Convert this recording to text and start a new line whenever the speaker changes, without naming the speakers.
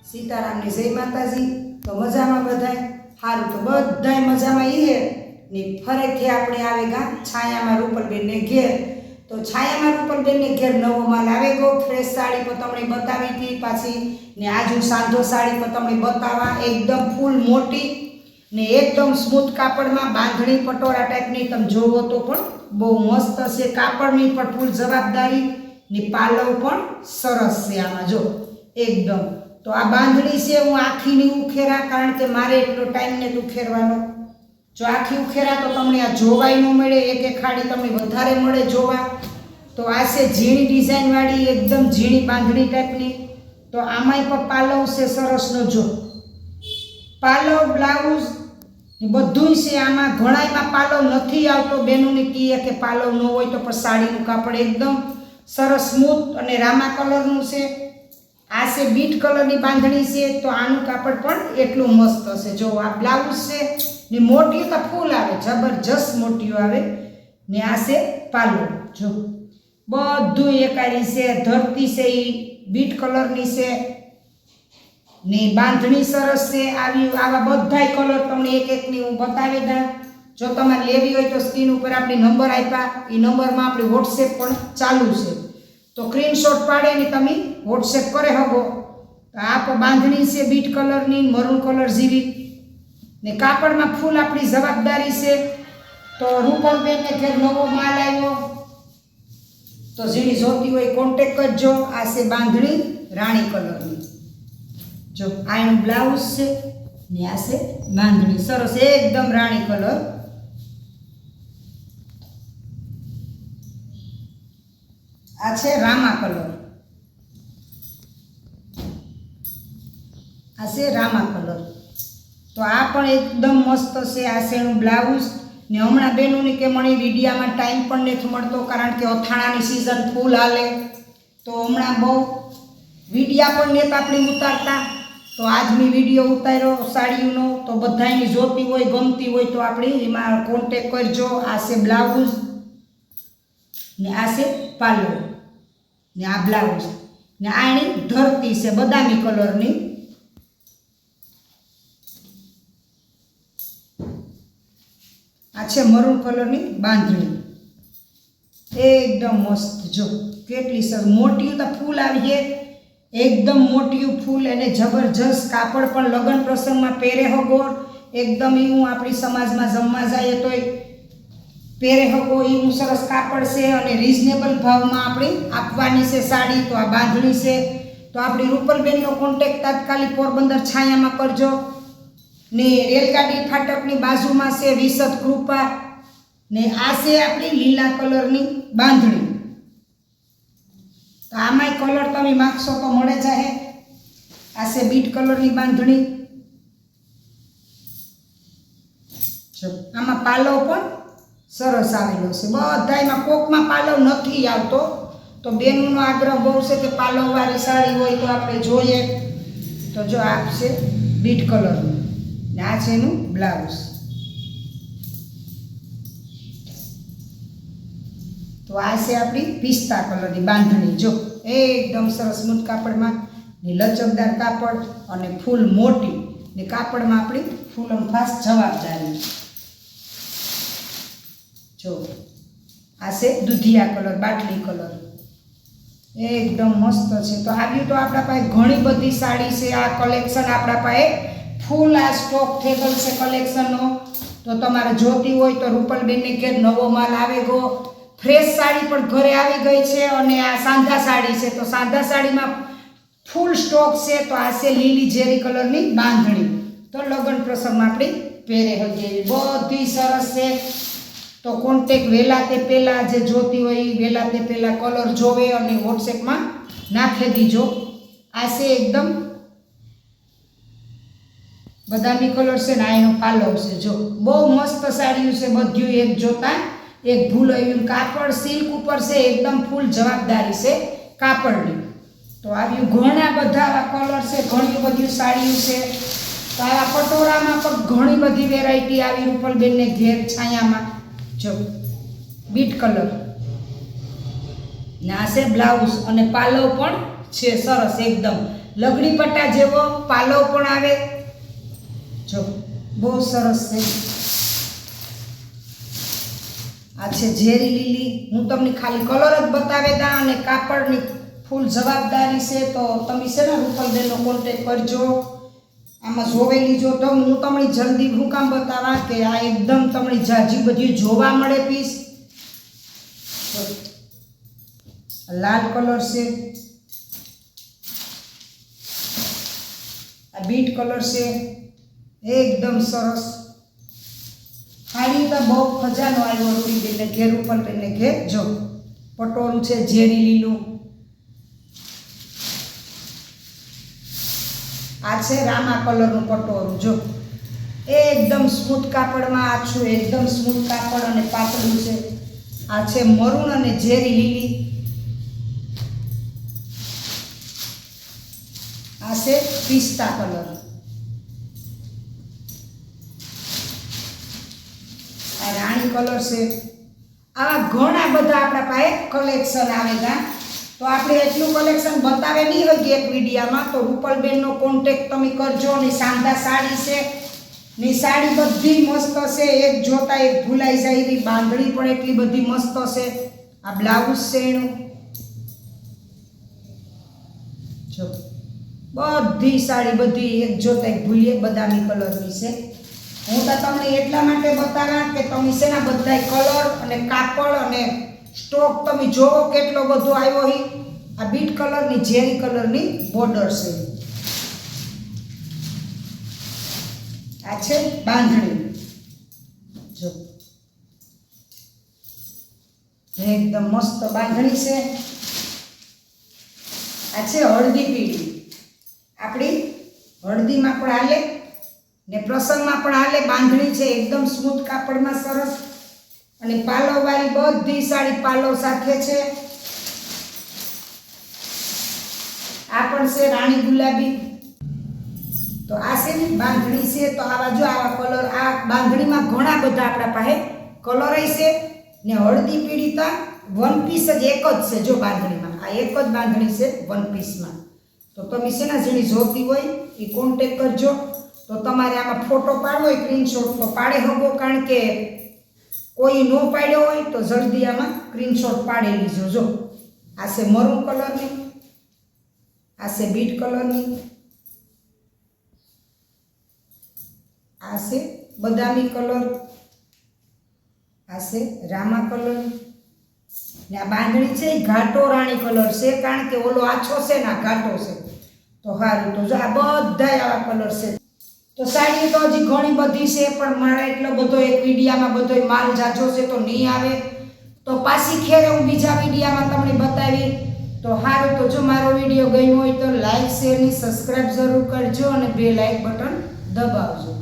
सीताराम जय माताजी। तो मजा में बधाय हारू तो बधाय मजा में ई है ने फरेथी आपणे आवेगा छाया में रूपलबेन ने घेर। तो छाया में रूपलबेन ने घेर नवो माल आवेगो। फ्रेश साड़ी पर तमने बतावी थी पाછી ने आज हूँ साधो साड़ी पर तमने बतावा एकदम फूल मोटी ने एकदम स्मूथ कापड़ में बांधणी पटोरा टाइपनी तम जोवो तो पण बहु मस्त छे। कापड़नी पर फूल जवाबदारी ने पालव पण सरस छे। आमां जो एकदम तो आ बांधणी से हूँ आखी नहीं उखेरा कारण के मारे एटलो टाइम ने उखेरवानो। जो आखी उखेरा तो तमने आ जोवाय न मळे एक एक खाड़ी तमने वधारे मळे जोवा। तो आ से झीणी डिजाइन वाली एकदम झीणी बांधणी टाइपनी। तो आमाय पर पालव से सरस नो जो पालव ब्लाउज बधुंय से आमां घणायमां पालव नथी आवतो। बेनोने कहीए के पालव न होय तो पण साड़ीनुं कापड़ एकदम सरस स्मूथ अने रामा कलरनुं छे। आ से बीट कलर की बांधणी से तो आनु कापड़ पण एटलू मस्त है। जो आ ब्लाउज से ने मोटी तो फूल आवे जबरदस्त मोटी आवे ने आ से पालो जो बधु एकाड़ी से धरती से बीट कलर नी से ने बांधणी सरस से आवी आवा बधाय कलर तमने एक एक नी हूँ बतावी दा। जो तमारे लेवी होय तो स्क्रीन पर आपणे नंबर आप्या ए नंबर में आपणे व्हाट्सएप पण चालू छे। तो स्क्रीनशॉट पाड़े ने तमे व्हाट्सएप करे हगो। तो आप बांधणी से बीट कलर नी मरून कलर जीवी ने कापड़ में फूल अपनी जवाबदारी से। तो रूपलबेन ने घेर नवो माल आव्यो तो जेनी जोती होय कॉन्टेक्ट करजो। आ से बांधणी राणी कलर नी जो आयन ब्लाउज से ने आ से बांधणी सरस एकदम राणी कलर। आ छे रामा कलर। आ छे रामा कलर। तो आ पण एकदम मस्त छे। आ छेनु ब्लाउज ने हमणा बेनोनी के मणे विडिया में टाइम पण नथी मळतो कारण के अथाणानी सीजन फूल हाले तो हमणा बहु विडिया पण नेत आपणे उतारता। तो आज मी विडियो उतार्यो साड़ीनो। तो बधायनी जोती होय गमती होय तो आपणे एमां कॉन्टेक्ट करजो। आ छे ब्लाउज ने आ छे पालो ने आ ब्लाउज ने आनी धरती से बदामी कलर नी। आ छे मरून कलर नी बांधणी एकदम मस्त। जो केटली सर मोटी तो फूल आवी है एकदम मोटी फूल अने जबरदस्त कापड़ पण लग्न प्रसंग में पहेरे हगो। एकदम एवं आपणी समाज में जमवा जाए तो पहेरे हगो एवं सरस कापड़ से अने रिजनेबल भाव में आपणे आपवानी से साड़ी। तो आ बांधणी से तो आपणी रूपलबेन नो कॉन्टेक्ट तात्कालिक पोरबंदर छाया में करजो ने रेलगाड़ी फाटकनी बाजू में से विशद कृपा ने आ से आपणी लीला कलर नी बांधणी। तो आमाय कलर तमे मागशो तो मळे जाए। आ से बीट कलर नी बांधणी जो आमा पालव पण सरस आवेलो छे। बधायमां कोकमां पालव नथी आवतो तो बेनोनो आग्रह बहु छे के पालव वाળી साड़ी होय तो आपणे जोईए। तो जो आ छे बीट कलर ने आ छे एनुं ब्लाउज। तो आ छे आपणी पिस्ता कलर की बांधणी जो एकदम सरस स्मूथ कापड़ में ने लचकदार कापड़ अने फूल मोटी ने कापड़ में आपणी फूलम खास जवाबदारी जो आ से दूधिया कलर बाटली कलर एकदम मस्त है। तो आव्यू तो आपणा पासे घणी बधी साड़ी से आ कलेक्शन आपणा पासे फूल आ स्टॉक थेगल से कलेक्शन नो। तो तमारे जोती होय तो रूपलबेन ने घेर नवो माल आवेगो। फ्रेश साड़ी पर घरे आवी गई है और आ सांधा साड़ी से तो सांधा साड़ी में फूल स्टॉक से। तो आ से लीली जेरी कलर की बांधणी तो लग्न प्रसंग में अपनी पहेरे हगे बधी सरस है। तो कॉन्टेक्ट वेला ते पहला जे जोती होय वेला ते पहला कलर जोवे और व्हाट्सएप में नाखी दीजो। आ से एकदम बदामी कलर से ना एनो पालव से जो बहु मस्त साड़ी से बध्यु एक जोता एक भूल कापड़ सिल्क ऊपर से एकदम फूल जवाबदारी से कापड़ ली। तो आव्यू घणा बधा कलर से घणी बधी साड़ी से। तो आ पटोरा में पण घणी बधी वेरायटी आवी रूपलबेन ने घेर छाया में जो बीट कलर ने आ से ब्लाउज अने पालव पण छे सरस एकदम લગડી પટ્ટા જેવો પાલવ પણ આવે જો બહુ સરસ છે આ છે ઝેરી લીલી હું તમને ખાલી કલર જ બતાવે દા અને કાપડની ફૂલ જવાબદારી છે તો તમે છે ને રૂપલબેનનો કોન્ટેક કરજો આમાં જોવેલી જો તો હું તમને જલ્દી હું કામ બતાવા કે આ એકદમ તમને જાજી બધી જોવા મળે પીસ લાલ કલર છે આ બીટ કલર છે એકદમ સરસ સાડી તો બહુ ખજાનો આવ્યો રૂપીબેનને ઘેર રૂપલબેનને ઘેર જો પટોળું છે ઝેરી લીલું આ છે રામા કલરનું પટોળું જો એકદમ સ્મૂથ કાપડમાં આછું એકદમ સ્મૂથ કાપડ અને પાતળું છે આ છે મરૂન અને ઝેરી લીલી આ છે પિસ્તા કલર આ રાણી કલર છે આવા ઘણા બધા આપણા પાસે કલેક્શન આવેગા તો આપણે એટલું કલેક્શન બતાવે નહીં હોય એક વિડીયામાં તો રૂપલબેનનો કોન્ટેક તમે કરજો ને સાંધા સાડી છે ને સાડી બધી મસ્ત છે એક જોતા એક ભૂલાઈ જાય એવી બાંધણી પણ એટલી બધી મસ્ત છે આ બ્લાઉઝ છે એનું જો બધી સાડી બધી એક જોતા એક ભૂલીએ બદામી કલરની છે હું તો તમને એટલા માટે બતાવ્યા કે તમે છે ને બધા કલર અને કાપડ અને સ્ટોક તમે જોવો કેટલો બધો આવ્યો હી આ બીટ કલરની ઝેરી કલરની બોર્ડર છે આ છે બાંધણી જો એકદમ મસ્ત બાંધણી છે આ છે હળદી પીળી આપણી હળદીમાં પણ હાલે ને પ્રસંગમાં પણ હાલે બાંધણી છે એકદમ સ્મૂથ કાપડમાં સરસ અને પાલવ વાળી બધી સાડી પાલવ સાથે છે આ પણ છે રાણી ગુલાબી તો આ છે ને બાંધણી છે તો આવા જો આવા કલર આ બાંધણીમાં ઘણા બધા આપણા પાસે કલર છે ને હળદી પીળી તા વન પીસ જ એક જ છે જો બાંધણીમાં આ એક જ બાંધણી છે વન પીસમાં તો તમે છે ને જેની જોતી હોય એ કોન્ટેક કરજો તો તમારે આમાં ફોટો પાડવો હોય સ્ક્રીનશોટ તો પાડે હગો કારણ કે કોઈ નો પાડ્યો હોય તો જલ્દી આમાં સ્ક્રીનશોટ પાડી લીજો જો આ છે મરૂન કલરની આ છે બીટ કલરની આ છે બદામી કલર આ છે રામા કલર ને આ બાંધણી છે એ ઘાટો રાણી કલર છે કારણ કે ઓલો આછો છે ને આ ઘાટો છે તો સારું તો જો આ બધા આવા કલર છે તો સાડી તો હજી ઘણી બધી છે પણ મારા એટલો બધો એક વિડીયામાં બધો માલ જાજો છે તો નહીં આવે તો પાછી ખેરે હું બીજા વિડીયામાં તમને બતાવી તો સારું તો જો મારો વિડીયો ગમ્યો હોય તો લાઈક શેર ને સબસ્ક્રાઈબ જરૂર કરજો અને બે લાઈક બટન દબાવજો